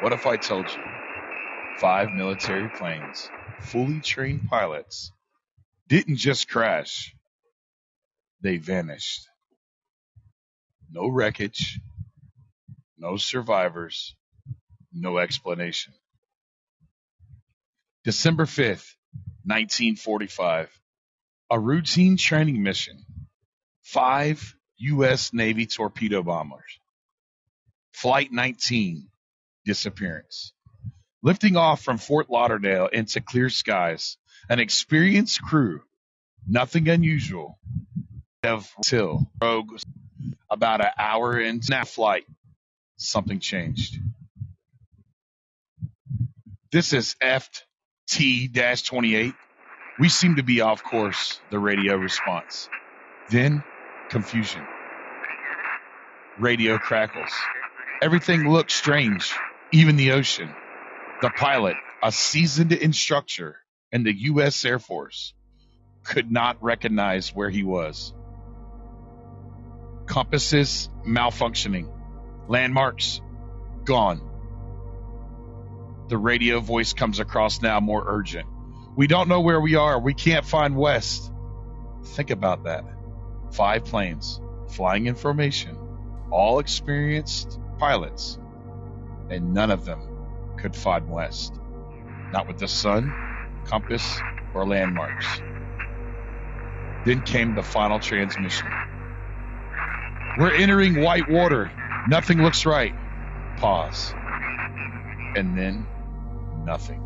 What if I told you 5 military planes, fully trained pilots, didn't just crash, they vanished. No wreckage, no survivors, no explanation. December 5th, 1945, a routine training mission. 5 U.S. Navy torpedo bombers. Flight 19, disappearance. Lifting off from Fort Lauderdale into clear skies, an experienced crew, nothing unusual, until rogue about an hour into that flight, something changed. This is FT-28. We seem to be off course, the radio response. Then, confusion. Radio crackles. Everything looks strange, even the ocean. The pilot, a seasoned instructor in the U.S. Air Force, could not recognize where he was. Compasses malfunctioning. Landmarks gone. The radio voice comes across now more urgent. We don't know where we are. We can't find West. Think about that. 5 planes flying in formation, all experienced pilots, and none of them could find West. Not with the sun, compass, or landmarks. Then came the final transmission. We're entering white water. Nothing looks right. Pause. And then nothing.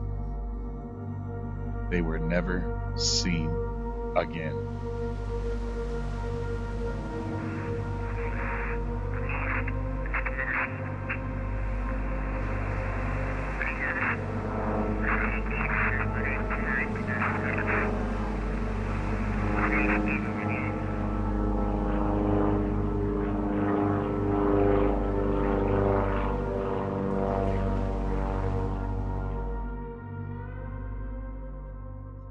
They were never seen again.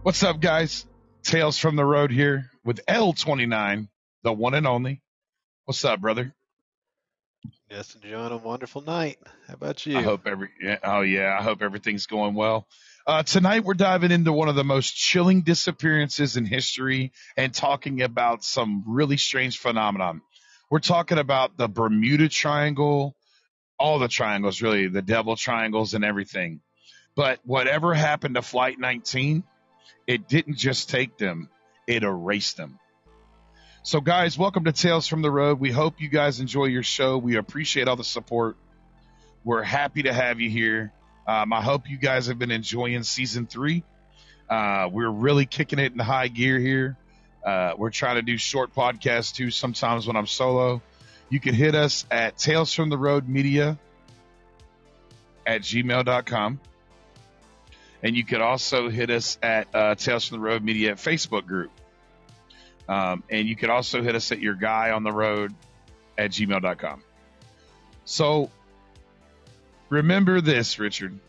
What's up, guys? Tales from the Road here with L29, the one and only. What's up, brother? Yes, enjoying a wonderful night. How about you? I hope I hope everything's going well. Tonight we're diving into one of the most chilling disappearances in history and talking about some really strange phenomenon. We're talking about the Bermuda Triangle, all the triangles, really, the devil triangles and everything. But whatever happened to Flight 19, it didn't just take them, it erased them. So, guys, welcome to Tales from the Road. We hope you guys enjoy your show. We appreciate all the support. We're happy to have you here. I hope you guys have been enjoying Season 3. We're really kicking it in high gear here. We're trying to do short podcasts, too, sometimes when I'm solo. You can hit us at talesfromtheroadmedia@gmail.com. And you could also hit us at Tales from the Road Media Facebook group. And you could also hit us at your guy on the road at gmail.com. So remember this, Richard,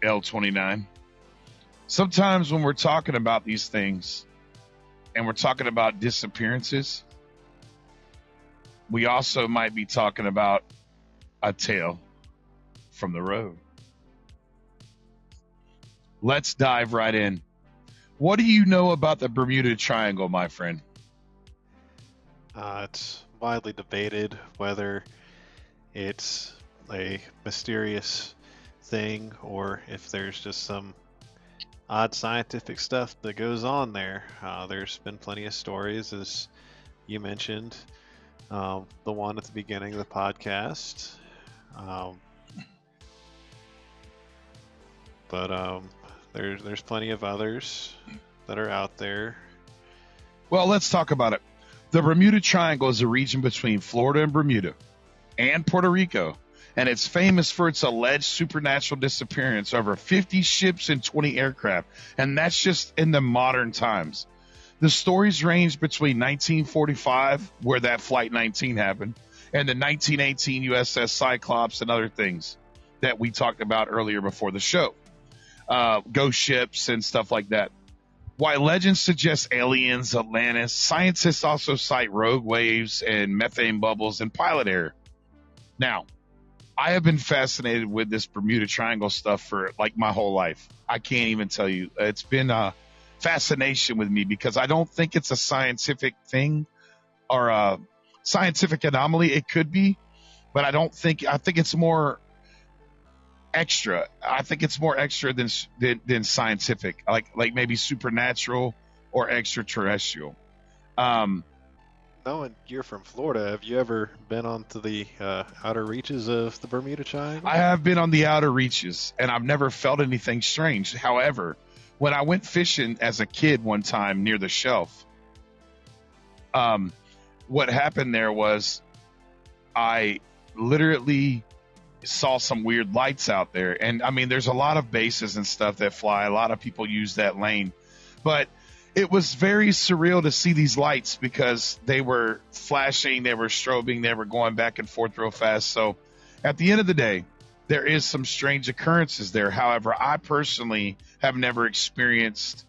L29. Sometimes when we're talking about these things and we're talking about disappearances, we also might be talking about a tale from the road. Let's dive right in. What do you know about the Bermuda Triangle, my friend? It's widely debated whether it's a mysterious thing or if there's just some odd scientific stuff that goes on there. There's been plenty of stories, as you mentioned, the one at the beginning of the podcast. But there's plenty of others that are out there. Well, let's talk about it. The Bermuda Triangle is a region between Florida and Bermuda and Puerto Rico. and it's famous for its alleged supernatural disappearance over 50 ships and 20 aircraft, and that's just in the modern times. The stories range between 1945, where that Flight 19 happened, and the 1918 USS Cyclops and other things that we talked about earlier before the show. Ghost ships and stuff like that. While legends suggest aliens, Atlantis, scientists also cite rogue waves and methane bubbles and pilot error. Now, I have been fascinated with this Bermuda Triangle stuff for like my whole life. I can't even tell you. It's been a fascination with me because I don't think it's a scientific thing or a scientific anomaly. It could be, but I think it's more extra. I think it's more extra than scientific, like maybe supernatural or extraterrestrial. Knowing you're from Florida, have you ever been onto the outer reaches of the Bermuda Triangle? I have been on the outer reaches, and I've never felt anything strange. However, when I went fishing as a kid one time near the shelf, what happened there was I literally saw some weird lights out there. And I mean, there's a lot of bases and stuff that fly. A lot of people use that lane, but it was very surreal to see these lights because they were flashing, they were strobing, they were going back and forth real fast. So at the end of the day, there is some strange occurrences there. However, I personally have never experienced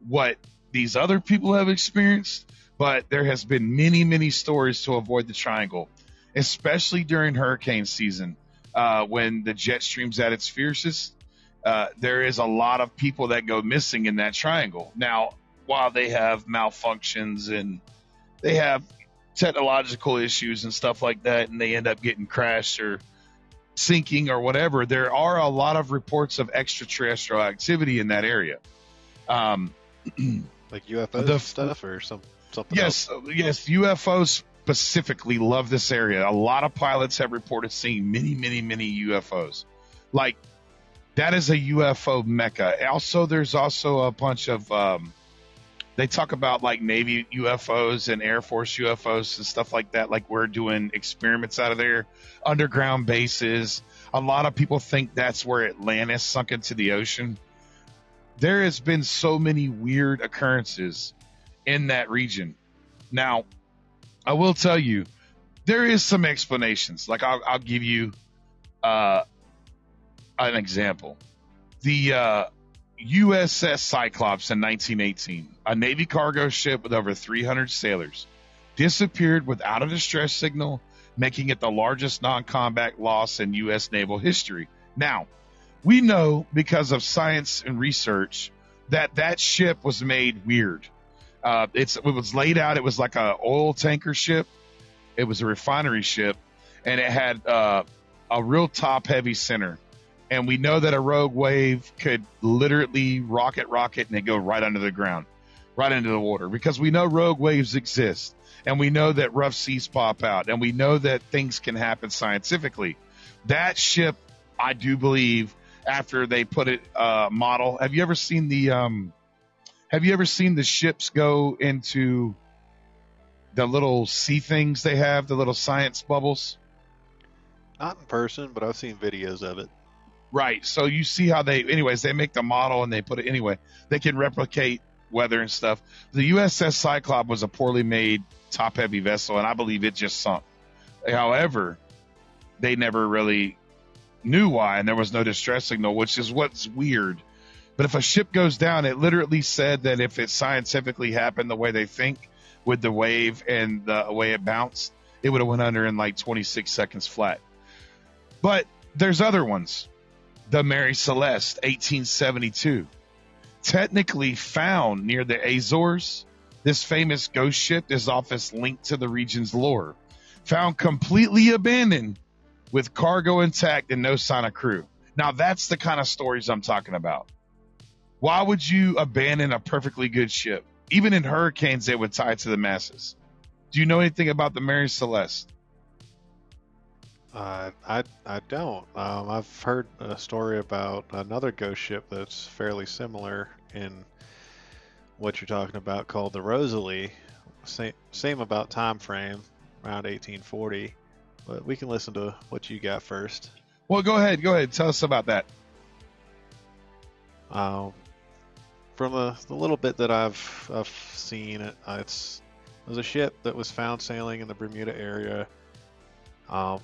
what these other people have experienced, but there has been many, many stories to avoid the triangle, especially during hurricane season. When the jet stream's at its fiercest, there is a lot of people that go missing in that triangle. Now, while they have malfunctions and they have technological issues and stuff like that, and they end up getting crashed or sinking or whatever, there are a lot of reports of extraterrestrial activity in that area. Like UFO stuff or something else? Yes, UFOs specifically love this area. A lot of pilots have reported seeing many, many, many UFOs. Like, that is a UFO mecca. Also, there's also a bunch of, they talk about like Navy UFOs and Air Force UFOs and stuff like that. Like, we're doing experiments out of there, underground bases. A lot of people think that's where Atlantis sunk into the ocean. There has been so many weird occurrences in that region. Now, I will tell you, there is some explanations. Like, I'll give you an example. The USS Cyclops in 1918, a Navy cargo ship with over 300 sailors, disappeared without a distress signal, making it the largest non-combat loss in U.S. naval history. Now, we know because of science and research that ship was made weird. It was laid out. It was like a oil tanker ship. It was a refinery ship, and it had a real top-heavy center. And we know that a rogue wave could literally rocket, and it go right under the ground, right into the water, because we know rogue waves exist, and we know that rough seas pop out, and we know that things can happen scientifically. That ship, I do believe, after they put it model. Have you ever seen the ships go into the little sea things they have, the little science bubbles? Not in person, but I've seen videos of it. Right. So you see how they make the model and they put it anyway. They can replicate weather and stuff. The USS Cyclops was a poorly made top heavy vessel, and I believe it just sunk. However, they never really knew why, and there was no distress signal, which is what's weird. But if a ship goes down, it literally said that if it scientifically happened the way they think, with the wave and the way it bounced, it would have went under in like 26 seconds flat. But there's other ones. The Mary Celeste, 1872, technically found near the Azores. This famous ghost ship is often linked to the region's lore. Found completely abandoned with cargo intact and no sign of crew. Now, that's the kind of stories I'm talking about. Why would you abandon a perfectly good ship? Even in hurricanes, they would tie it to the masses. Do you know anything about the Mary Celeste? I don't. I've heard a story about another ghost ship that's fairly similar in what you're talking about, called the Rosalie. Same about time frame, around 1840, but we can listen to what you got first. Well, go ahead. Go ahead. Tell us about that. Um, from the little bit that I've seen, it was a ship that was found sailing in the Bermuda area, um,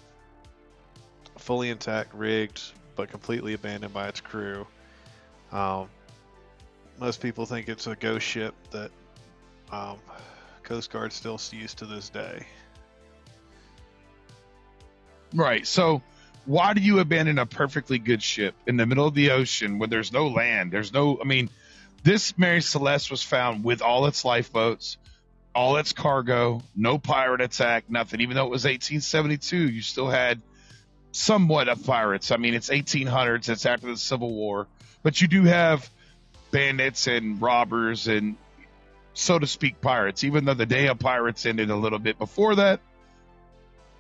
fully intact, rigged, but completely abandoned by its crew. Um, most people think it's a ghost ship that um, Coast Guard still sees to this day. Right. So, why do you abandon a perfectly good ship in the middle of the ocean when there's no land? There's no, I mean, this Mary Celeste was found with all its lifeboats, all its cargo, no pirate attack, nothing. Even though it was 1872, you still had somewhat of pirates. I mean, it's 1800s, it's after the Civil War, but you do have bandits and robbers and, so to speak, pirates. Even though the day of pirates ended a little bit before that,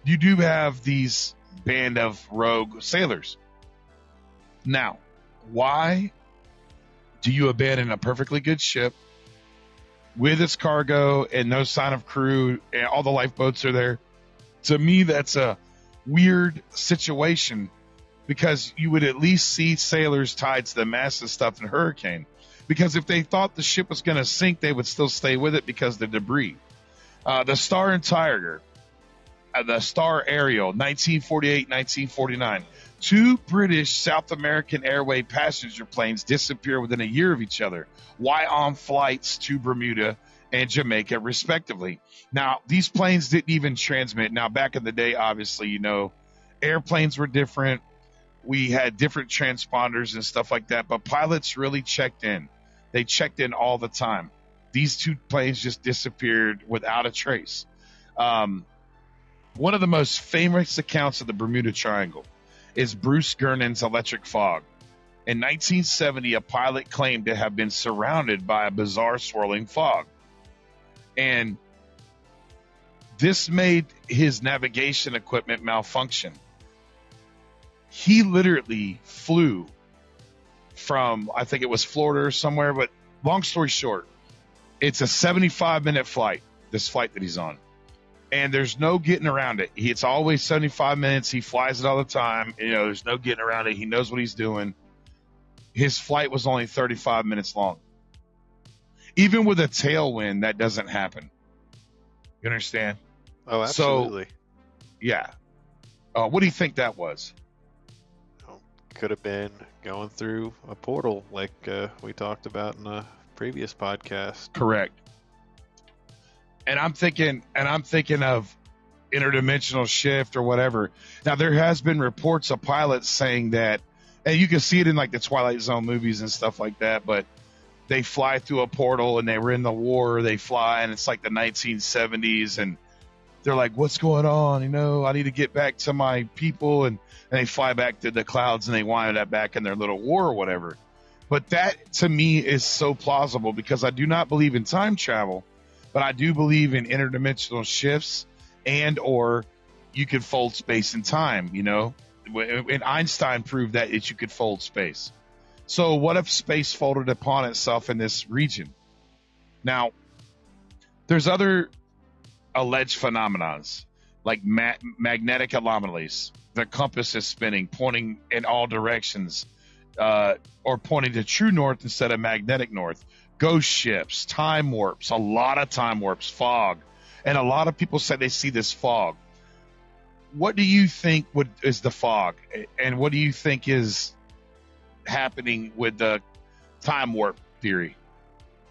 you do have these band of rogue sailors. Now, why do you abandon a perfectly good ship with its cargo and no sign of crew and all the lifeboats are there? To me, that's a weird situation because you would at least see sailors tied to the mast and stuff in a hurricane. Because if they thought the ship was going to sink, they would still stay with it because of the debris. The Star and Tiger, the Star Ariel, 1948, 1949. Two British South American Airway passenger planes disappear within a year of each other. Why on flights to Bermuda and Jamaica, respectively? Now, these planes didn't even transmit. Now, back in the day, obviously, you know, airplanes were different. We had different transponders and stuff like that, but pilots really checked in. They checked in all the time. These two planes just disappeared without a trace. One of the most famous accounts of the Bermuda Triangle is Bruce Gernon's electric fog. In 1970, a pilot claimed to have been surrounded by a bizarre swirling fog. And this made his navigation equipment malfunction. He literally flew from, I think it was Florida or somewhere, but long story short, it's a 75-minute flight, this flight that he's on. And there's no getting around it. It's always 75 minutes. He flies it all the time. You know, there's no getting around it. He knows what he's doing. His flight was only 35 minutes long. Even with a tailwind, that doesn't happen. You understand? Oh, absolutely. So, yeah. What do you think that was? Could have been going through a portal like we talked about in a previous podcast. Correct. And I'm thinking of interdimensional shift or whatever. Now, there has been reports of pilots saying that, and you can see it in like the Twilight Zone movies and stuff like that, but they fly through a portal and they were in the war, they fly, and it's like the 1970s, and they're like, what's going on? You know, I need to get back to my people, and they fly back to the clouds and they wind up back in their little war or whatever. But that, to me, is so plausible because I do not believe in time travel, but I do believe in interdimensional shifts and or you could fold space and time, you know? And Einstein proved that you could fold space. So what if space folded upon itself in this region? Now, there's other alleged phenomenons like magnetic anomalies. The compass is spinning, pointing in all directions, or pointing to true north instead of magnetic north. Ghost ships, time warps, a lot of time warps, fog. And a lot of people say they see this fog. What do you think is the fog? And what do you think is happening with the time warp theory?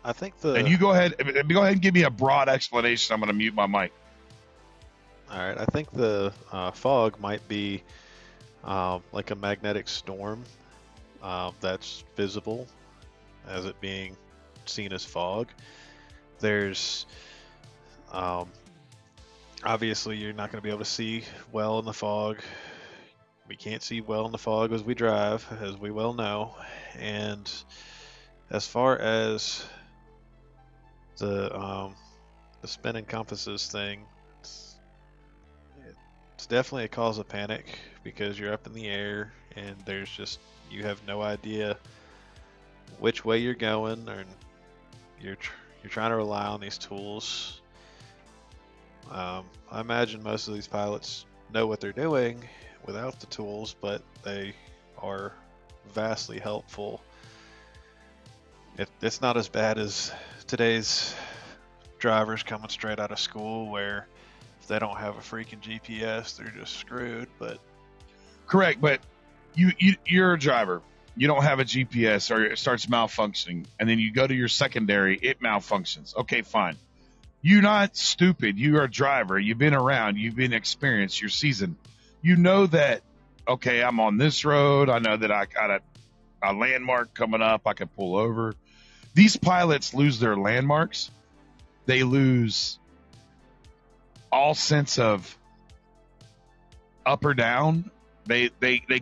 I think and you go ahead and give me a broad explanation. I'm going to mute my mic. All right. I think the fog might be like a magnetic storm that's visible as it being seen as fog. There's obviously you're not going to be able to see well in the fog. We can't see well in the fog as we drive, as we well know. And as far as the spinning compasses thing, it's definitely a cause of panic because you're up in the air and there's just, you have no idea which way you're going, or you're trying to rely on these tools. I imagine most of these pilots know what they're doing without the tools, but they are vastly helpful. It's not as bad as today's drivers coming straight out of school, where if they don't have a freaking GPS, they're just screwed. But Correct, but you're a driver. You don't have a GPS or it starts malfunctioning, and then you go to your secondary, it malfunctions. Okay, fine. You're not stupid. You're a driver. You've been around. You've been experienced. You're seasoned. You know that, okay, I'm on this road. I know that I got a landmark coming up. I can pull over. These pilots lose their landmarks. They lose all sense of up or down. They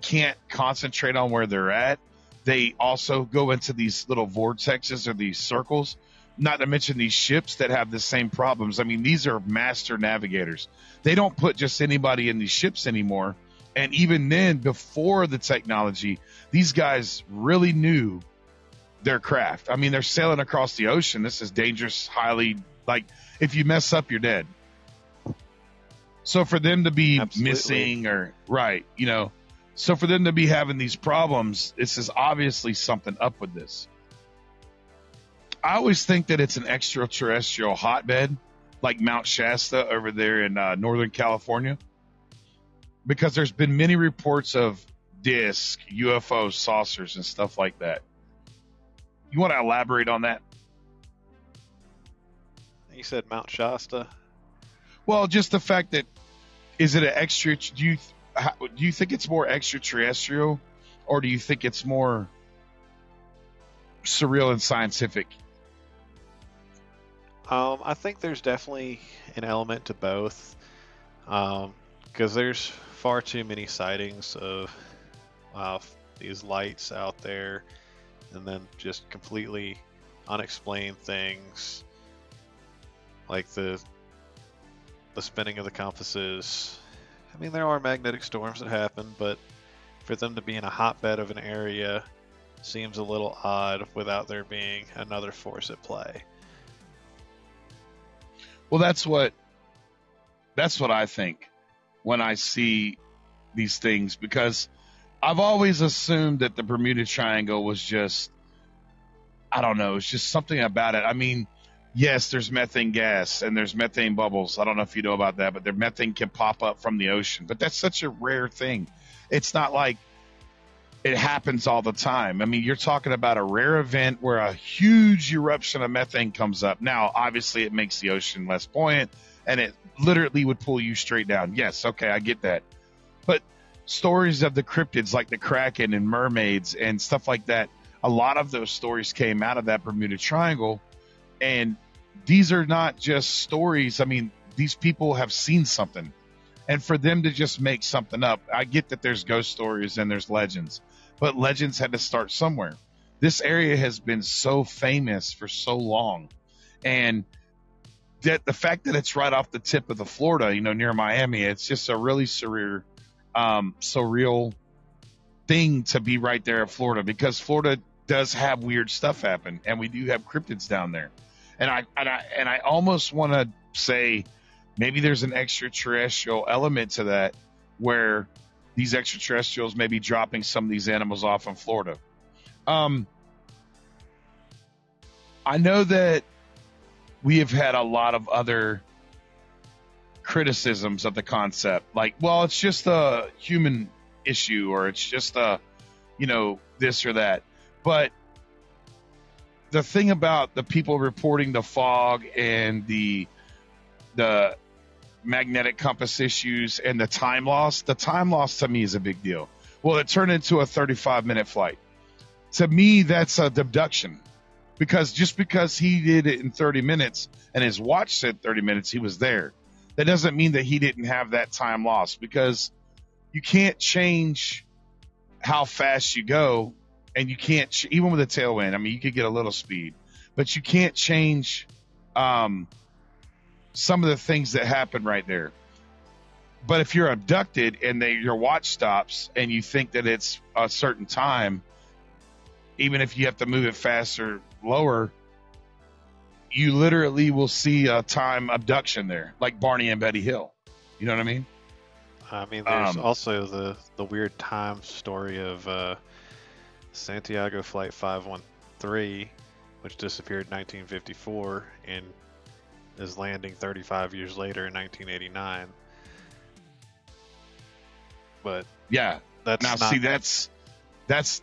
can't concentrate on where they're at. They also go into these little vortexes or these circles, not to mention these ships that have the same problems. I mean, these are master navigators. They don't put just anybody in these ships anymore. And even then, before the technology, these guys really knew their craft. I mean, they're sailing across the ocean. This is dangerous, highly, like, if you mess up, you're dead. So for them to be Absolutely. missing or right, so for them to be having these problems, this is obviously something up with this. I always think that it's an extraterrestrial hotbed, like Mount Shasta over there in Northern California, because there's been many reports of disc, UFO, saucers, and stuff like that. You want to elaborate on that? You said Mount Shasta. Well, just the fact that, is it an extra? Do you think it's more extraterrestrial, or do you think it's more surreal and scientific? I think there's definitely an element to both, because there's far too many sightings of these lights out there, and then just completely unexplained things, like the spinning of the compasses. I mean, there are magnetic storms that happen, but for them to be in a hotbed of an area seems a little odd without there being another force at play. Well, that's what I think when I see these things, because I've always assumed that the Bermuda Triangle was just, I don't know, it's just something about it. I mean, yes, there's methane gas and there's methane bubbles. I don't know if you know about that, but their methane can pop up from the ocean. But that's such a rare thing. It's not like it happens all the time. I mean, you're talking about a rare event where a huge eruption of methane comes up. Now, obviously, it makes the ocean less buoyant, and it literally would pull you straight down. Yes, okay, I get that. But stories of the cryptids like the Kraken and mermaids and stuff like that, a lot of those stories came out of that Bermuda Triangle. And these are not just stories. I mean, these people have seen something. And for them to just make something up, I get that there's ghost stories and there's legends, but legends had to start somewhere. This area has been so famous for so long. And that the fact that it's right off the tip of the Florida, near Miami, it's just a really surreal thing to be right there in Florida, because Florida does have weird stuff happen, and we do have cryptids down there. And I almost want to say maybe there's an extraterrestrial element to that, where these extraterrestrials may be dropping some of these animals off in Florida. I know that we have had a lot of other criticisms of the concept, like, well, it's just a human issue, or it's just a, this or that. But the thing about the people reporting the fog and the magnetic compass issues and the time loss to me is a big deal. Well, it turned into a 35-minute flight. To me, that's a abduction, because just because he did it in 30 minutes and his watch said 30 minutes, he was there. That doesn't mean that he didn't have that time lost, because you can't change how fast you go. And you can't, even with a tailwind, I mean, you could get a little speed, but you can't change some of the things that happen right there. But if you're abducted and your watch stops and you think that it's a certain time, even if you have to move it faster, lower, you literally will see a time abduction there, like Barney and Betty Hill. You know what I mean? I mean, there's Um, also the weird time story of Santiago Flight 513, which disappeared in 1954 and is landing 35 years later in 1989. But yeah. Now, that's see, not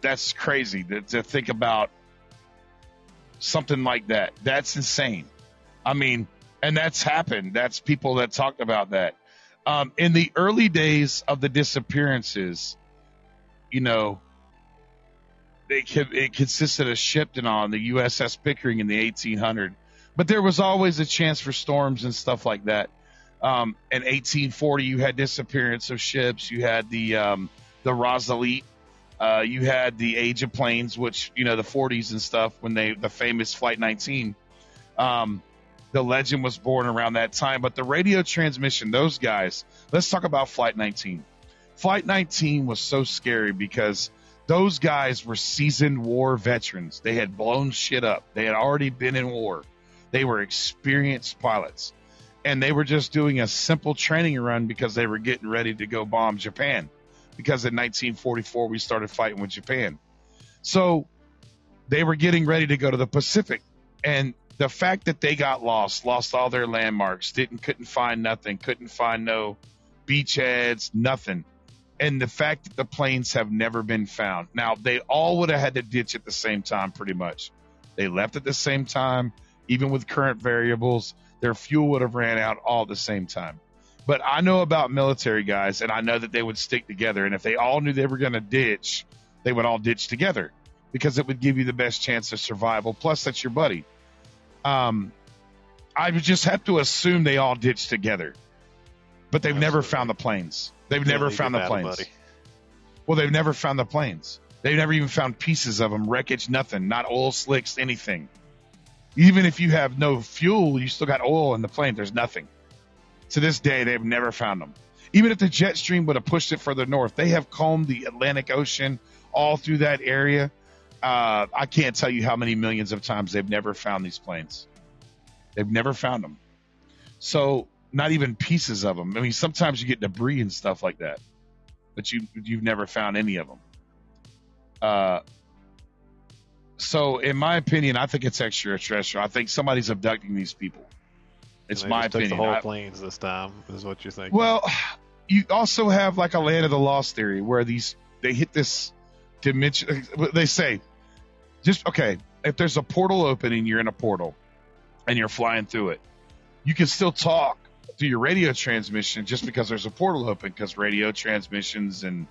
that's crazy to think about something like that. That's insane. I mean, and that's happened. That's people that talked about that. In the early days of the disappearances, you know, it consisted of Shipton on the USS Pickering in the 1800s, but there was always a chance for storms and stuff like that. In 1840, you had disappearance of ships. You had the Rosalie. You had the Age of Planes, which the 40s and stuff when the famous Flight 19. The legend was born around that time, but the radio transmission, those guys. Let's talk about Flight 19. Flight 19 was so scary because those guys were seasoned war veterans. They had blown shit up. They had already been in war. They were experienced pilots. And they were just doing a simple training run because they were getting ready to go bomb Japan. Because in 1944, we started fighting with Japan. So they were getting ready to go to the Pacific. And the fact that they got lost all their landmarks, couldn't find nothing, couldn't find no beachheads, nothing. And the fact that the planes have never been found. Now, they all would have had to ditch at the same time, pretty much. They left at the same time, even with current variables. Their fuel would have ran out all at the same time. But I know about military guys, and I know that they would stick together. And if they all knew they were going to ditch, they would all ditch together because it would give you the best chance of survival. Plus, that's your buddy. I would just have to assume they all ditched together. But they've never found the planes. They've never found the planes. buddy. Well, they've never found the planes. They've never even found pieces of them, wreckage, nothing, not oil slicks, anything. Even if you have no fuel, you still got oil in the plane. There's nothing. To this day, they've never found them. Even if the jet stream would have pushed it further north, they have combed the Atlantic Ocean all through that area. I can't tell you how many millions of times they've never found these planes. They've never found them. So not even pieces of them. I mean, sometimes you get debris and stuff like that, but you've never found any of them. So in my opinion, I think it's extraterrestrial. I think somebody's abducting these people. It's my opinion. Took the whole planes this time, is what you're thinking. Well, you also have like a land of the lost theory where they hit this dimension. They say, if there's a portal opening, you're in a portal and you're flying through it. You can still talk through your radio transmission just because there's a portal open, because radio transmissions and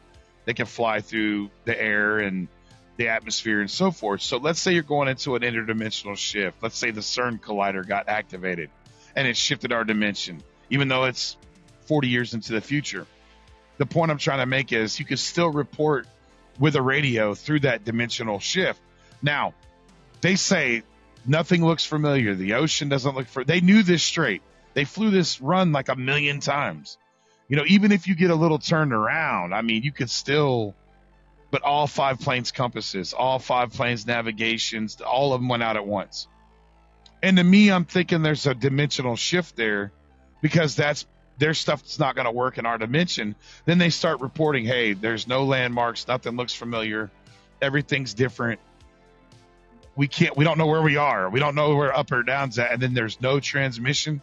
they can fly through the air and the atmosphere and so forth. So let's say you're going into an interdimensional shift. Let's say the CERN collider got activated and it shifted our dimension, even though it's 40 years into the future. The point I'm trying to make is you can still report with a radio through that dimensional shift. Now, they say nothing looks familiar. The ocean doesn't look they knew this straight. They flew this run like 1 million times. Even if you get a little turned around, I mean, you could still, but all 5 planes compasses, all 5 planes navigations, all of them went out at once. And to me, I'm thinking there's a dimensional shift there because their stuff's not going to work in our dimension. Then they start reporting, hey, there's no landmarks, nothing looks familiar, everything's different. We don't know where we are. We don't know where up or down's at. And then there's no transmission.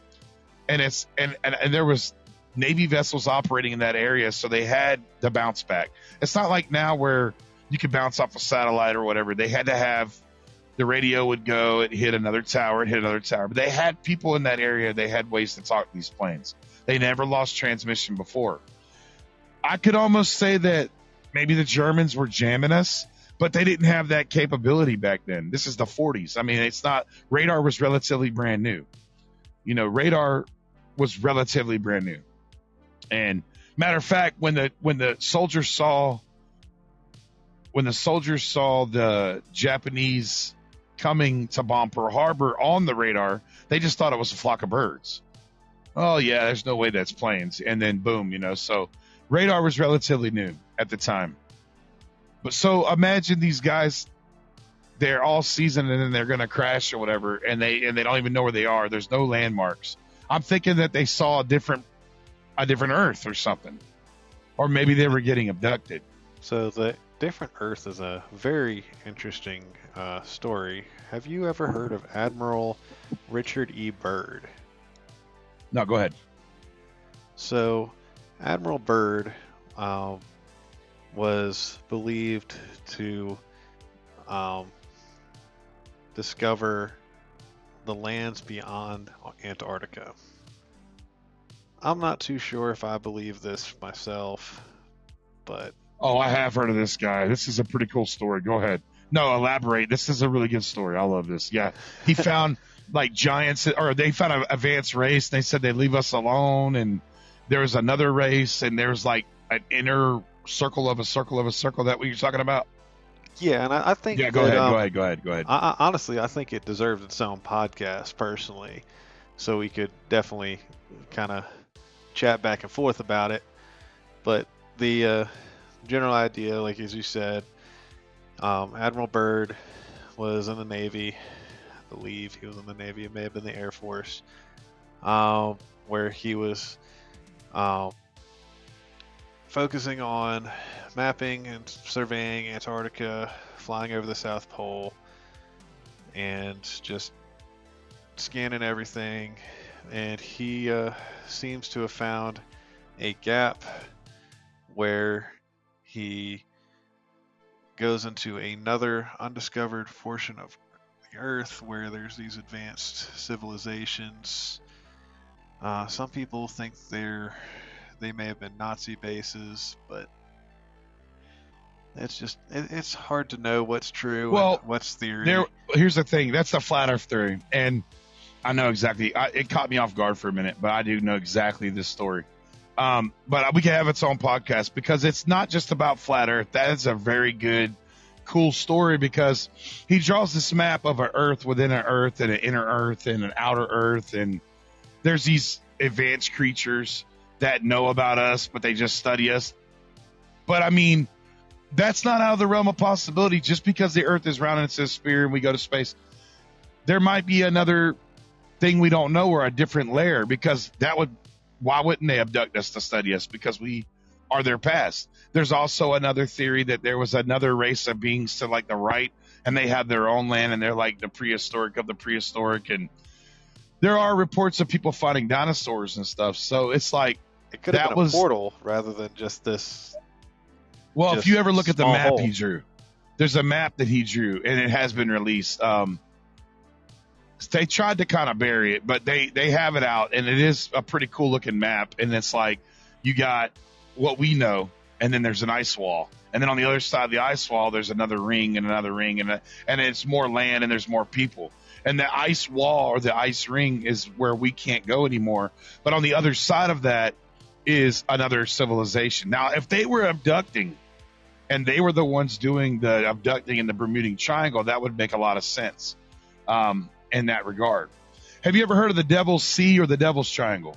And and there was Navy vessels operating in that area, so they had the bounce back. It's not like now where you could bounce off a satellite or whatever. They had to have the radio would go, it hit another tower, But they had people in that area. They had ways to talk to these planes. They never lost transmission before. I could almost say that maybe the Germans were jamming us, but they didn't have that capability back then. This is the 40s. I mean, radar was relatively brand new. Radar was relatively brand new. And matter of fact, when the soldiers saw the Japanese coming to bomb Pearl Harbor on the radar, they just thought it was a flock of birds. Oh yeah, there's no way that's planes. And then boom, so radar was relatively new at the time. But so imagine these guys, they're all seasoned and then they're going to crash or whatever. And they don't even know where they are. There's no landmarks. I'm thinking that they saw a different Earth or something. or maybe they were getting abducted. So the different Earth is a very interesting story. Have you ever heard of Admiral Richard E. Byrd? No, go ahead. So Admiral Byrd um, was believed to um, discover the lands beyond Antarctica. I'm not too sure if I believe this myself, but Oh, I have heard of this guy. This is a pretty cool story. Go ahead. No, elaborate. This is a really good story. I love this. Yeah. He found like giants, or they found an advanced race. And they said they'd leave us alone. And there was another race, and there's like an inner circle of a circle of a circle. That what you're talking about? yeah, and I think Yeah, go that ahead. Go ahead. honestly, I think it deserves its own podcast personally, so we could definitely kind of chat back and forth about it. But the general idea, like as you said, Admiral Byrd was in the Navy. I believe he was in the Navy. It may have been the Air Force, where he was um, focusing on mapping and surveying Antarctica, flying over the South Pole, and just scanning everything. And he seems to have found a gap where he goes into another undiscovered portion of the Earth where there's these advanced civilizations. Some people think they may have been Nazi bases, but it's hard to know what's true Well, and what's theory. here's the thing. That's the flat Earth theory, and I know exactly. It caught me off guard for a minute, but I do know exactly this story. But we can have its own podcast because it's not just about flat Earth. That is a very good, cool story because he draws this map of an Earth within an Earth and an inner Earth and an outer Earth, and there's these advanced creatures that know about us, but they just study us. But I mean, that's not out of the realm of possibility. Just because the Earth is round and it's a sphere and we go to space, there might be another thing we don't know or a different layer, because why wouldn't they abduct us to study us? Because we are their past. There's also another theory that there was another race of beings to like the right, and they have their own land, and they're like the prehistoric of the prehistoric. And there are reports of people finding dinosaurs and stuff. So it's like, It could have been a portal rather than just this. Well, if just you ever look at the small map hole. he drew, there's a map that he drew, and it has been released. They tried to kind of bury it, but they have it out, and it is a pretty cool looking map. And it's like, you got what we know, and then there's an ice wall, and then on the other side of the ice wall there's another ring and another ring, and it's more land and there's more people. And the ice wall or the ice ring is where we can't go anymore. But on the other side of that is another civilization. Now, if they were abducting and they were the ones doing the abducting in the Bermuda Triangle, that would make a lot of sense in that regard. Have you ever heard of the Devil's Sea or the Devil's Triangle?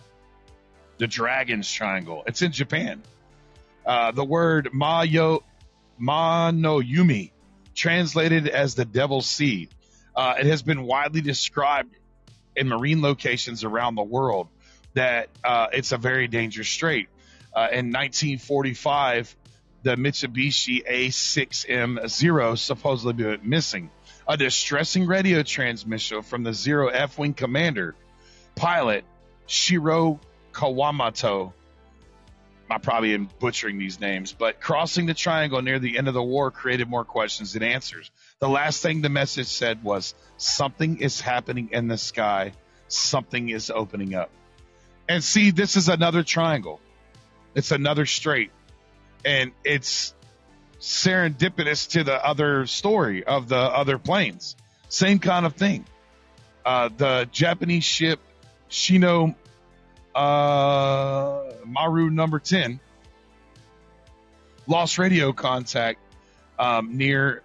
The Dragon's Triangle. It's in Japan. The word Ma no Yumi, translated as the Devil's Sea. It has been widely described in marine locations around the world that it's a very dangerous strait. In 1945, the Mitsubishi A6M0 supposedly went missing. A distressing radio transmission from the Zero F-Wing commander, pilot Shiro Kawamoto. I'm probably butchering these names, but crossing the triangle near the end of the war created more questions than answers. The last thing the message said was, something is happening in the sky. Something is opening up. And see, this is another triangle. It's another strait. And it's serendipitous to the other story of the other planes. Same kind of thing. The Japanese ship Shino Maru number 10 lost radio contact near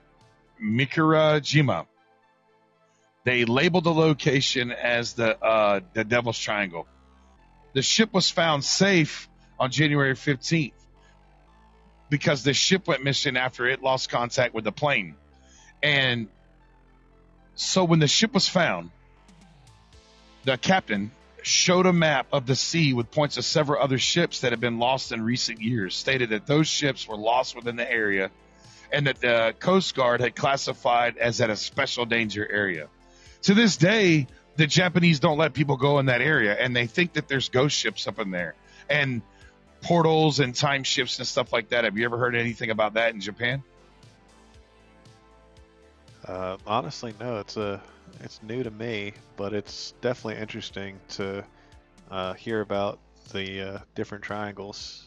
Mikurajima. They labeled the location as the Devil's Triangle. The ship was found safe on January 15th because the ship went missing after it lost contact with the plane. And so when the ship was found, the captain, showed a map of the sea with points of several other ships that had been lost in recent years, stated that those ships were lost within the area and that the Coast Guard had classified as at a special danger area. To this day, the Japanese don't let people go in that area, and they think that there's ghost ships up in there and portals and time ships and stuff like that. Have you ever heard anything about that in Japan? Honestly, no. It's new to me, but it's definitely interesting to hear about the different triangles.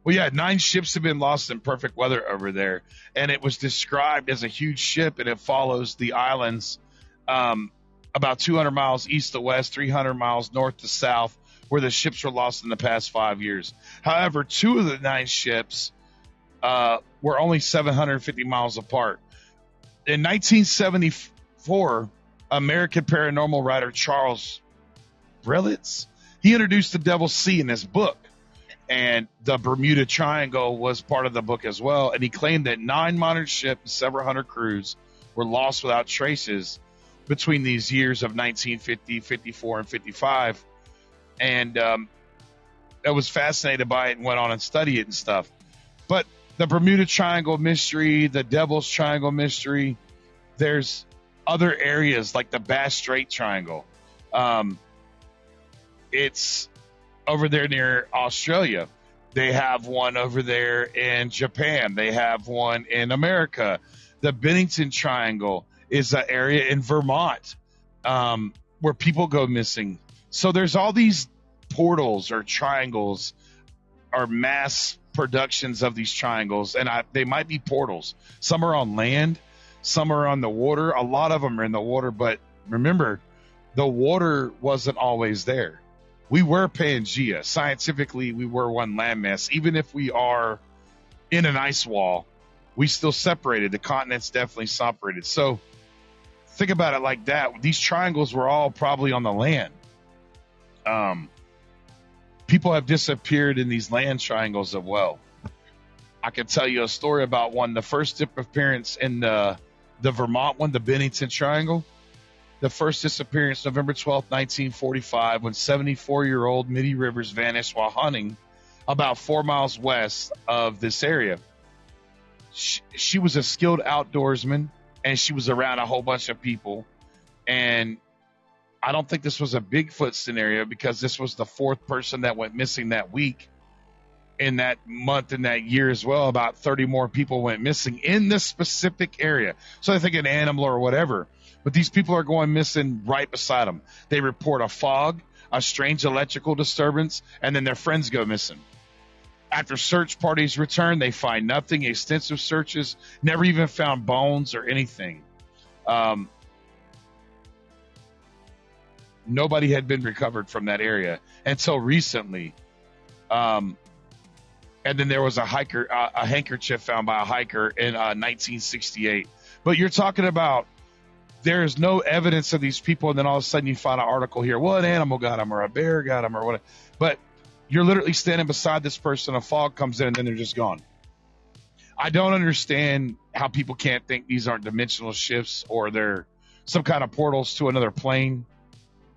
Well, yeah, 9 ships have been lost in perfect weather over there, and it was described as a huge ship, and it follows the islands about 200 miles east to west, 300 miles north to south, where the ships were lost in the past 5 years. However, 2 of the 9 ships were only 750 miles apart. In 1974, American paranormal writer Charles Berlitz, he introduced the Devil's Sea in his book, and the Bermuda Triangle was part of the book as well. And he claimed that 9 modern ships and several hundred crews were lost without traces between these years of 1950, 54, and 55. And I was fascinated by it and went on and studied it and stuff. But the Bermuda Triangle mystery, the Devil's Triangle mystery, there's other areas like the Bass Strait Triangle. It's over there near Australia. They have one over there in Japan. They have one in America. The Bennington Triangle is an area in Vermont where people go missing. So there's all these portals or triangles or mass productions of these triangles, and they might be portals. Some are on land, some are on the water. A lot of them are in the water, but remember, the water wasn't always there. We were Pangea. Scientifically, we were one landmass. Even if we are in an ice wall, we still separated. The continents definitely separated. So think about it like that. These triangles were all probably on the land. People have disappeared in these land triangles as well. I can tell you a story about one. The first disappearance in the Vermont one, the Bennington Triangle. The first disappearance, November 12th, 1945, when 74-year-old Mitty Rivers vanished while hunting about 4 miles west of this area. She was a skilled outdoorsman, and she was around a whole bunch of people. And I don't think this was a Bigfoot scenario, because this was the 4th person that went missing that week. In that month, in that year as well, about 30 more people went missing in this specific area. So I think an animal or whatever. But these people are going missing right beside them. They report a fog, a strange electrical disturbance, and then their friends go missing. After search parties return, they find nothing. Extensive searches, never even found bones or anything. Nobody had been recovered from that area until recently. And then there was a handkerchief found by a hiker in 1968. But you're talking about, there's no evidence of these people, and then all of a sudden you find an article here. Well, an animal got them, or a bear got them, or what? But you're literally standing beside this person, a fog comes in, and then they're just gone. I don't understand how people can't think these aren't dimensional shifts, or they're some kind of portals to another plane.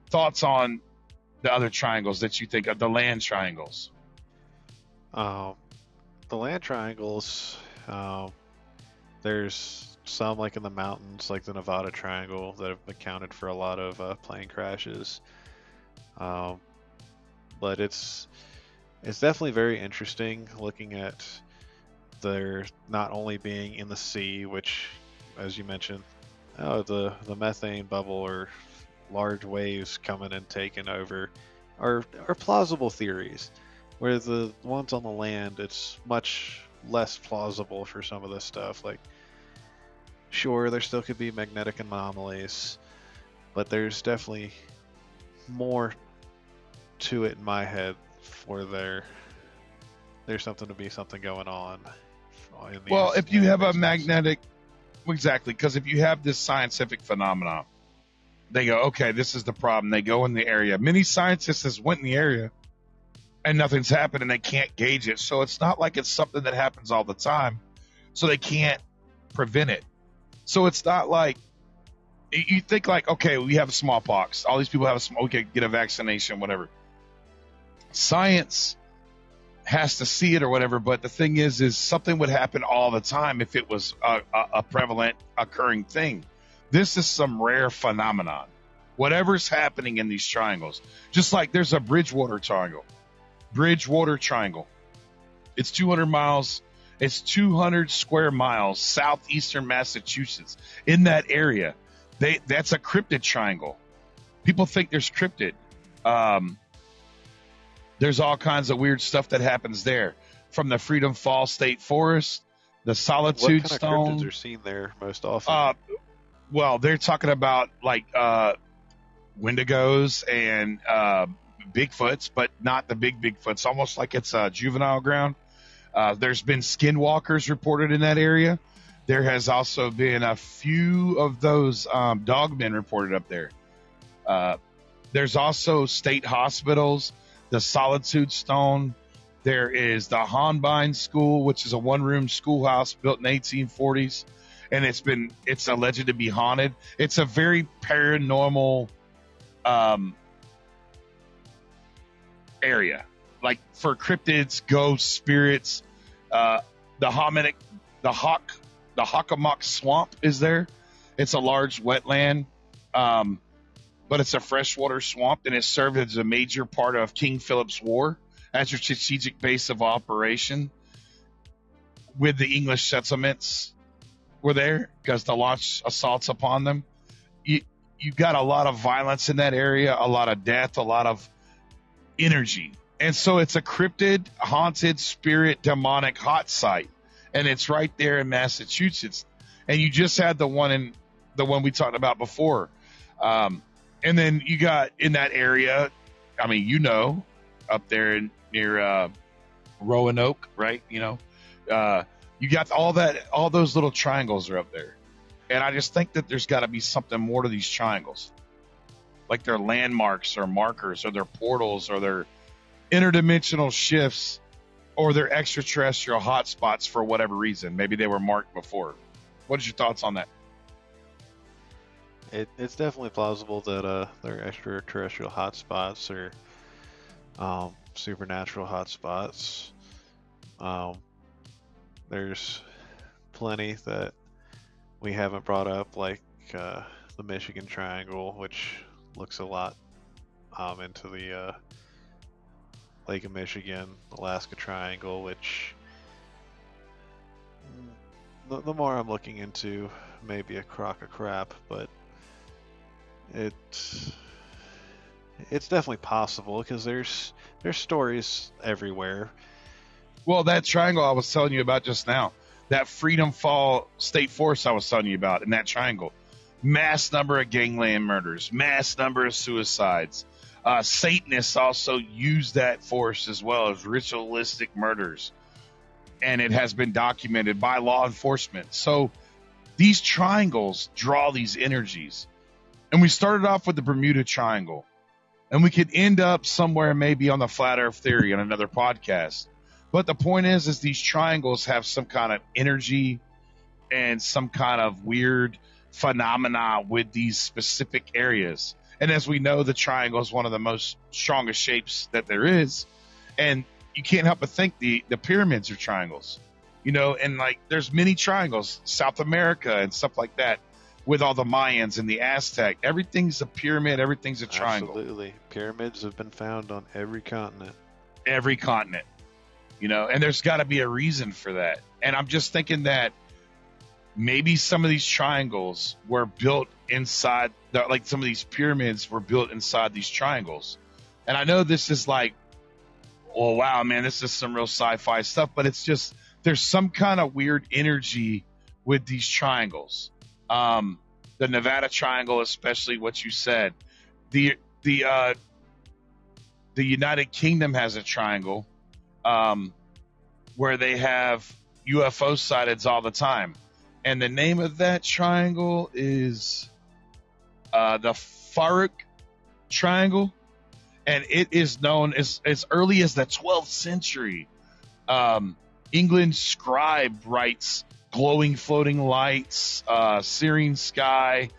Thoughts on the other triangles that you think of, the land triangles? The land triangles, there's some like in the mountains, like the Nevada Triangle, that have accounted for a lot of plane crashes. But it's definitely very interesting looking at there not only being in the sea, which, as you mentioned, the methane bubble or large waves coming and taking over are plausible theories. Where the ones on the land, it's much less plausible for some of this stuff. Like, sure, there still could be magnetic anomalies, but there's definitely more to it in my head where there's something going on. Well, if you have a magnetic, exactly, because if you have this scientific phenomenon, they go, okay, this is the problem. They go in the area. Many scientists has went in the area and nothing's happened, and they can't gauge it. So it's not like it's something that happens all the time. So they can't prevent it. So it's not like You think like, okay, we have smallpox. All these people have we could get a vaccination, whatever. Science has to see it or whatever, but the thing is something would happen all the time if it was a prevalent occurring thing. This is some rare phenomenon. Whatever's happening in these triangles, just like there's a Bridgewater Triangle. Bridgewater Triangle. It's 200 miles. It's 200 square miles southeastern Massachusetts. In that area, that's a cryptid triangle. People think there's cryptid. There's all kinds of weird stuff that happens there, from the Freedom Fall State Forest, the Solitude What kind Stone. of cryptids are seen there most often? Well, they're talking about like Wendigos and Bigfoots, but not the big Bigfoots. Almost like it's a juvenile ground. There's been skinwalkers reported in that area. There has also been a few of those dogmen reported up there. There's also state hospitals, the Solitude Stone. There is the Hornbein School, which is a one-room schoolhouse built in the 1840s, and it's alleged to be haunted. It's a very paranormal area, like for cryptids, ghosts, spirits. The Hockomock Swamp is there. It's a large wetland, but it's a freshwater swamp, and it served as a major part of King Philip's War as a strategic base of operation. With the English settlements were there because to launch assaults upon them. You got a lot of violence in that area, a lot of death, a lot of energy. And so it's a cryptid, haunted, spirit, demonic hot site. And it's right there in Massachusetts. And you just had the one we talked about before. And then you got in that area, I mean, up there near Roanoke, right? You got all those little triangles are up there. And I just think that there's got to be something more to these triangles. Like they're landmarks or markers or they're portals or they're interdimensional shifts or they're extraterrestrial hotspots for whatever reason. Maybe they were marked before. What is your thoughts on that? It's definitely plausible that there are extraterrestrial hotspots or supernatural hotspots. There's plenty that we haven't brought up, like the Michigan Triangle, which looks a lot into the Lake of Michigan, Alaska Triangle, which the more I'm looking into, maybe a crock of crap, but it's definitely possible because there's stories everywhere. Well, that triangle I was telling you about just now, that Freedom Fall State Forest I was telling you about in that triangle, mass number of gangland murders, mass number of suicides. Satanists also use that forest as well as ritualistic murders. And it has been documented by law enforcement. So these triangles draw these energies. And we started off with the Bermuda Triangle. And we could end up somewhere maybe on the Flat Earth Theory on another podcast. But the point is these triangles have some kind of energy and some kind of weird phenomena with these specific areas. And as we know, the triangle is one of the most strongest shapes that there is. And you can't help but think the pyramids are triangles, and like there's many triangles, South America and stuff like that, with all the Mayans and the Aztec. Everything's a pyramid. Everything's a triangle. Absolutely. Pyramids have been found on every continent. Every continent, and there's got to be a reason for that. And I'm just thinking that maybe some of these triangles were built inside, like some of these pyramids were built inside these triangles. And I know this is like, oh, wow, man, this is some real sci-fi stuff, but it's just, there's some kind of weird energy with these triangles. The Nevada Triangle, especially what you said. The United Kingdom has a triangle where they have UFO sightings all the time. And the name of that triangle is the Farouk Triangle. And it is known as early as the 12th century. England's scribe writes glowing floating lights, searing sky,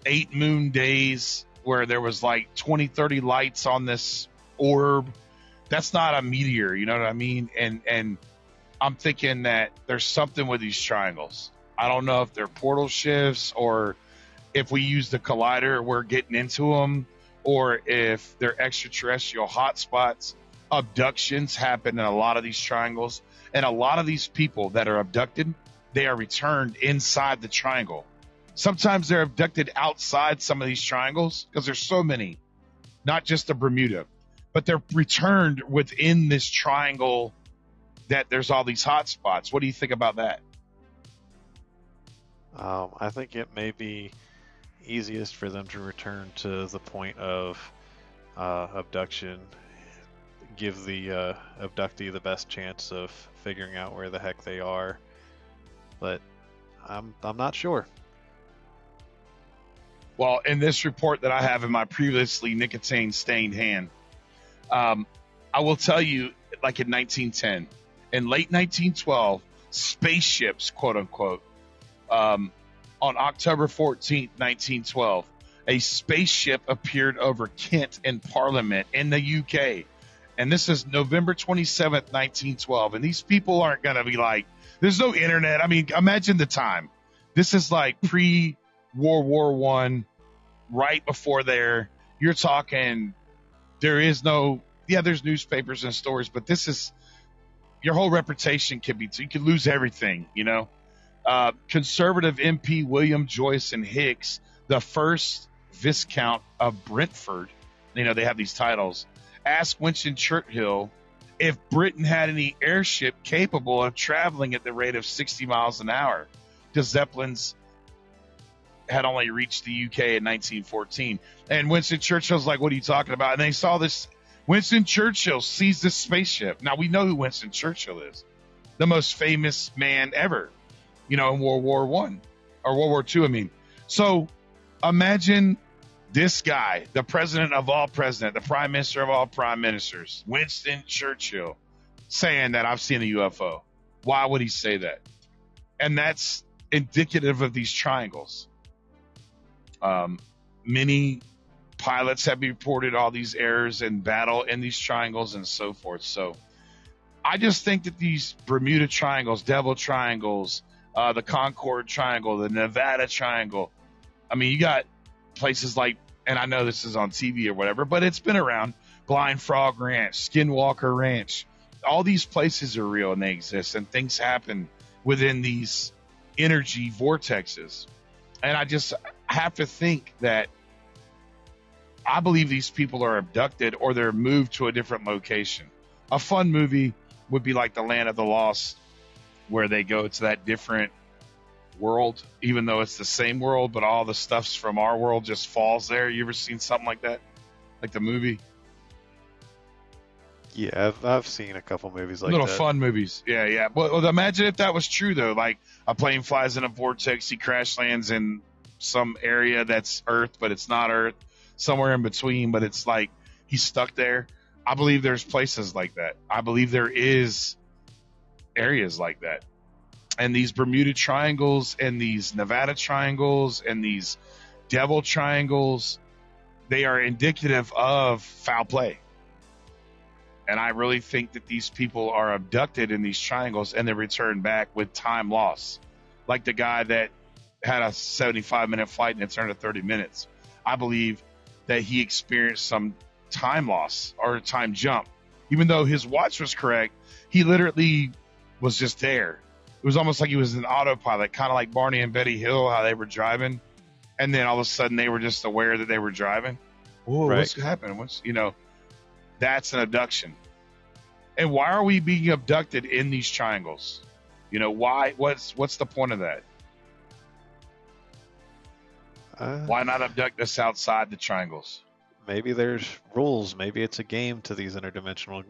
8 moon days where there was like 20, 30 lights on this orb. That's not a meteor, you know what I mean? And I'm thinking that there's something with these triangles. I don't know if they're portal shifts, or if we use the collider, we're getting into them, or if they're extraterrestrial hotspots. Abductions happen in a lot of these triangles, and a lot of these people that are abducted, they are returned inside the triangle. Sometimes they're abducted outside some of these triangles because there's so many, not just the Bermuda, but they're returned within this triangle that there's all these hot spots. What do you think about that? I think it may be easiest for them to return to the point of abduction, give the abductee the best chance of figuring out where the heck they are. But I'm not sure. Well, in this report that I have in my previously nicotine stained hand, I will tell you, like in 1910, in late 1912, spaceships, quote unquote, on October 14th, 1912, a spaceship appeared over Kent in Parliament in the UK. And this is November 27th, 1912. And these people aren't going to be like, there's no internet. I mean, imagine the time. This is like pre-World War One, right before there. You're talking, there is no, yeah, there's newspapers and stories, but this is, your whole reputation could be, you could lose everything, you know? Conservative MP William Joyce and Hicks, the first Viscount of Brentford, you know, they have these titles, asked Winston Churchill if Britain had any airship capable of traveling at the rate of 60 miles an hour, because Zeppelins had only reached the UK in 1914. And Winston Churchill's like, what are you talking about? And they saw this. Winston Churchill sees this spaceship. Now, we know who Winston Churchill is, the most famous man ever, you know, in World War One or World War Two, I mean. So imagine this guy, the president of all presidents, the prime minister of all prime ministers, Winston Churchill, saying that I've seen a UFO. Why would he say that? And that's indicative of these triangles. Many pilots have reported all these errors in battle in these triangles and so forth. So I just think that these Bermuda triangles, Devil triangles, the Concord Triangle, the Nevada Triangle, I mean, you got places like, and I know this is on TV or whatever, but it's been around, Blind Frog Ranch, Skinwalker Ranch. All these places are real and they exist, and things happen within these energy vortexes. And I just have to think that I believe these people are abducted or they're moved to a different location. A fun movie would be like The Land of the Lost, where they go to that different world, even though it's the same world, but all the stuff's from our world just falls there. You ever seen something like that? Like the movie? Yeah, I've seen a couple movies like little that. Fun movies. Yeah. Well, imagine if that was true, though. Like a plane flies in a vortex, he crash lands in some area that's Earth, but it's not Earth. Somewhere in between, but it's like he's stuck there. I believe there's places like that. I believe there is areas like that. And these Bermuda triangles and these Nevada triangles and these Devil triangles, they are indicative of foul play. And I really think that these people are abducted in these triangles and they return back with time loss. Like the guy that had a 75-minute flight and it turned to 30 minutes. I believe that he experienced some time loss or a time jump. Even though his watch was correct, he literally was just there. It was almost like he was an autopilot, kind of like Barney and Betty Hill, how they were driving. And then all of a sudden they were just aware that they were driving. Oh, right. What's happening? That's an abduction. And why are we being abducted in these triangles? You know, why? What's the point of that? Why not abduct us outside the triangles? Maybe there's rules. Maybe it's a game to these interdimensional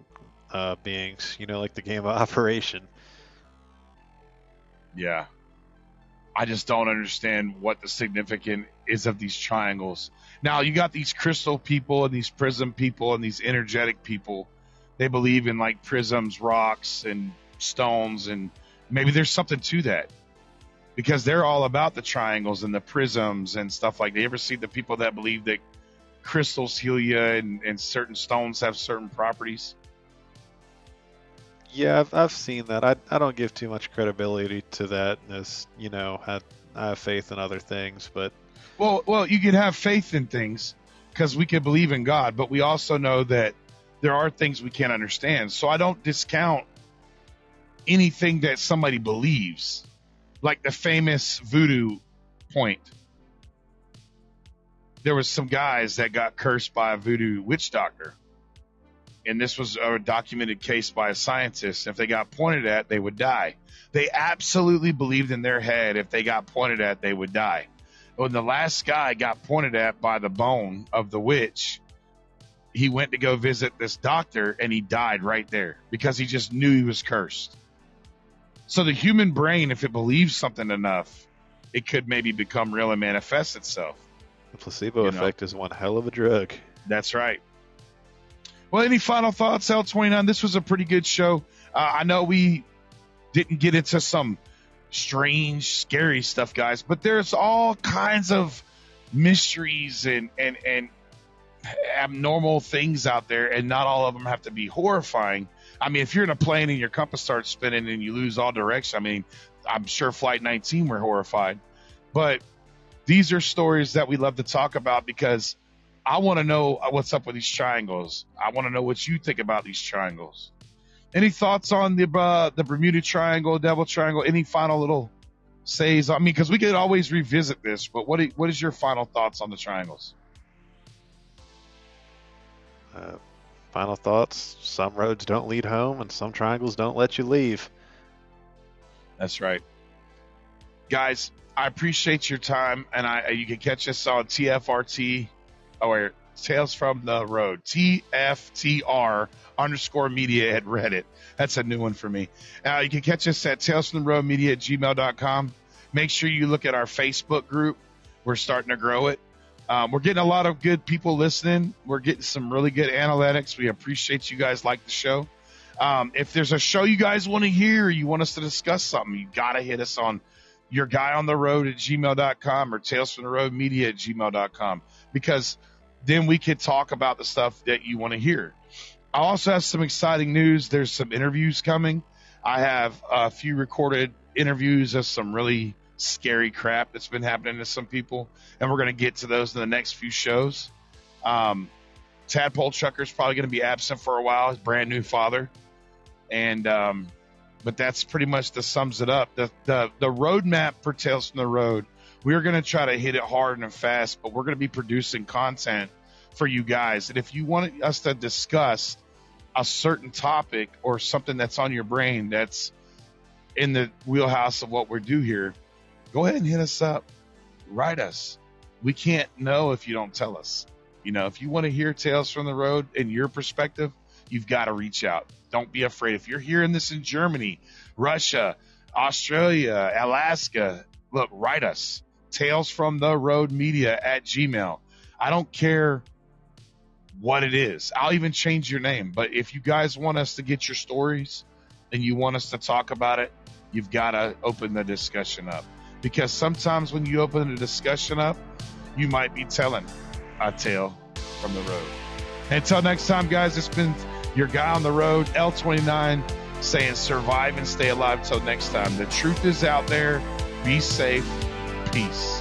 beings. You know, like the game of Operation. Yeah. I just don't understand what the significance is of these triangles. Now, you got these crystal people and these prism people and these energetic people. They believe in like prisms, rocks, and stones, and maybe there's something to that. because they're all about the triangles and the prisms and stuff like that. You ever see the people that believe that crystals heal you and certain stones have certain properties? Yeah, I've seen that. I don't give too much credibility to that, as you know, I have faith in other things, but Well, you can have faith in things because we can believe in God, but we also know that there are things we can't understand. So I don't discount anything that somebody believes, like the famous voodoo point. There was some guys that got cursed by a voodoo witch doctor, and this was a documented case by a scientist. If they got pointed at, they would die. They absolutely believed in their head if they got pointed at, they would die. When the last guy got pointed at by the bone of the witch, he went to go visit this doctor and he died right there because he just knew he was cursed. So the human brain, if it believes something enough, it could maybe become real and manifest itself. the placebo effect is one hell of a drug. That's right. Well, any final thoughts, L29? This was a pretty good show. I know we didn't get into some strange, scary stuff, guys, but there's all kinds of mysteries and abnormal things out there, and not all of them have to be horrifying. I mean, if you're in a plane and your compass starts spinning and you lose all direction, I mean, I'm sure Flight 19 were horrified. But these are stories that we love to talk about because I want to know what's up with these triangles. I want to know what you think about these triangles. Any thoughts on the Bermuda Triangle, Devil Triangle? Any final little says? I mean, because we could always revisit this, but what is your final thoughts on the triangles? Final thoughts: some roads don't lead home, and some triangles don't let you leave. That's right, guys. I appreciate your time, and you can catch us on TFRT or Tales from the Road, TFTR_media at Reddit. That's a new one for me. You can catch us at talesfromtheroadmedia@gmail.com. Make sure you look at our Facebook group. We're starting to grow it. We're getting a lot of good people listening. We're getting some really good analytics. We appreciate you guys like the show. If there's a show you guys want to hear, or you want us to discuss something, you got to hit us on yourguyontheroad@gmail.com or talesfromtheroadmedia@gmail.com, because then we could talk about the stuff that you want to hear. I also have some exciting news. There's some interviews coming. I have a few recorded interviews of some really scary crap that's been happening to some people, and we're going to get to those in the next few shows. Tadpole Chucker's probably going to be absent for a while. His brand new father. And but that's pretty much the sums it up. The roadmap for Tales from the Road, we're going to try to hit it hard and fast, but we're going to be producing content for you guys. And if you want us to discuss a certain topic or something that's on your brain that's in the wheelhouse of what we do here, go ahead and hit us up. Write us. We can't know if you don't tell us. You know, if you want to hear Tales from the Road in your perspective, you've got to reach out. Don't be afraid. If you're hearing this in Germany, Russia, Australia, Alaska, look, write us. talesfromtheroadmedia@gmail. I don't care what it is. I'll even change your name. But if you guys want us to get your stories and you want us to talk about it, you've got to open the discussion up. Because sometimes when you open the discussion up, you might be telling a tale from the road. Until next time, guys, it's been your guy on the road, L29, saying survive and stay alive. Till next time, the truth is out there. Be safe. Peace.